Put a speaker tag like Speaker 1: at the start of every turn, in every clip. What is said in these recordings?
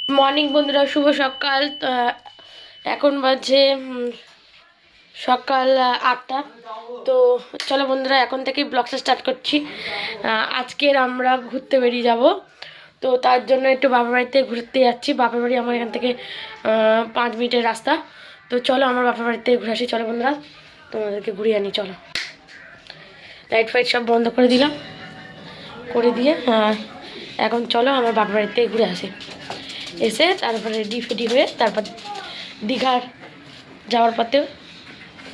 Speaker 1: Morning বন্ধুরা, শুভ সকাল। এখন বাজে সকাল 8টা। তো চলো বন্ধুরা, এখন থেকেই ব্লগটা স্টার্ট করছি। আজকের আমরা ঘুরতে বেরিয়ে যাব। তো তার জন্য একটু বাবার বাড়িতে ঘুরতে যাচ্ছি। বাবার বাড়ি আমার এখান থেকে 5 মিনিটের রাস্তা। তো চলো আমার বাবার বাড়িতে ঘুরে আসি। চলো বন্ধুরা, তোমাদেরকে ঘুরিয়ে আনি। চলো, লাইট ফাইট সব বন্ধ করে দিলাম, করে দিয়ে এখন চলো আমার বাবার বাড়িতে ঘুরে আসি। এসে তারপরে রেডি ফেডি হয়ে তারপর দীঘার যাওয়ার পথেও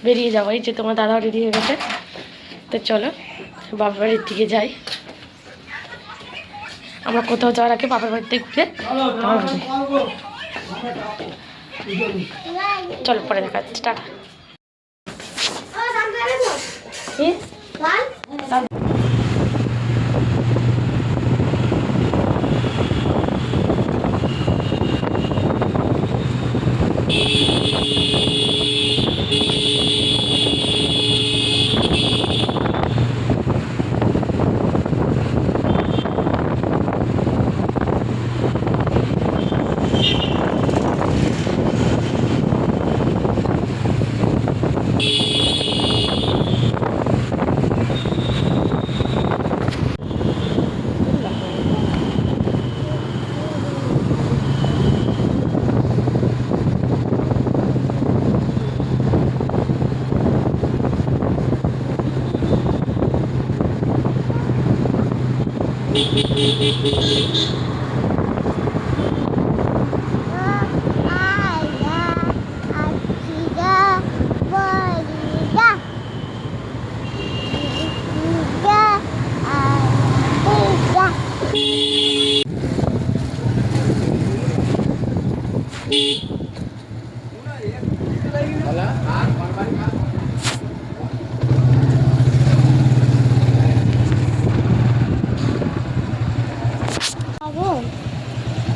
Speaker 1: বেরিয়ে যাবো। এই যে তোমার দাদাও রেডি হয়ে গেছে। তো চলো বাবার বাড়ির দিকে যাই। আমরা কোথাও যাওয়ার আগে বাবার বাড়িতে ঘুরে চলো, পরে দেখা যাচ্ছে। টাটা।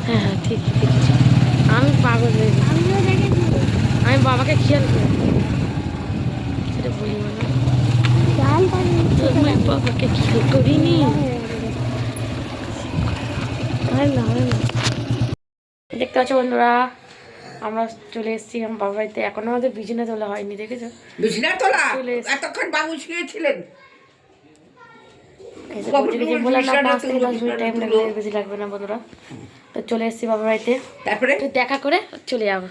Speaker 1: হ্যাঁ, ঠিক দেখেছি। আমি পাগল হয়ে গেছি। আমি বাবাকে খেয়াল করি, সেটা বলি না। আমি বাবাকে খেয়াল করিনি। দেখতে পাচ্ছ বন্ধুরা, আমরা চলে এসেছি আমার বাবার বাড়িতে। এখনো আমাদের বিছানা তোলা হয়নি, দেখেছো?
Speaker 2: বিছানা তোলা এতক্ষণ বাবু শুয়েছিলেন।
Speaker 1: টাইম লাগবে, বেশি লাগবে না বন্ধুরা। তো চলে এসেছি বাবার বাড়িতে,
Speaker 2: তারপরে
Speaker 1: দেখা করে চলে যাবো।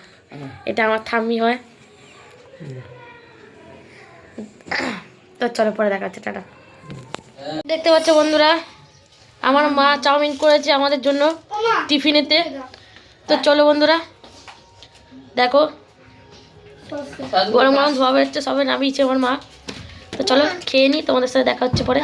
Speaker 1: এটা আমার ঠাম্মি হয়। তো চলো পরে দেখা হচ্ছে। টাটা। দেখতে পাচ্ছ বন্ধুরা, আমার মা চাউমিন করেছে আমাদের জন্য টিফিনেতে। তো চলো বন্ধুরা, দেখো গরম গরম ধোয়া বেরোচ্ছে, সবে নামিয়েছে আমার মা। তো চলো খেয়ে নিই, তোমাদের সাথে দেখা হচ্ছে পরে।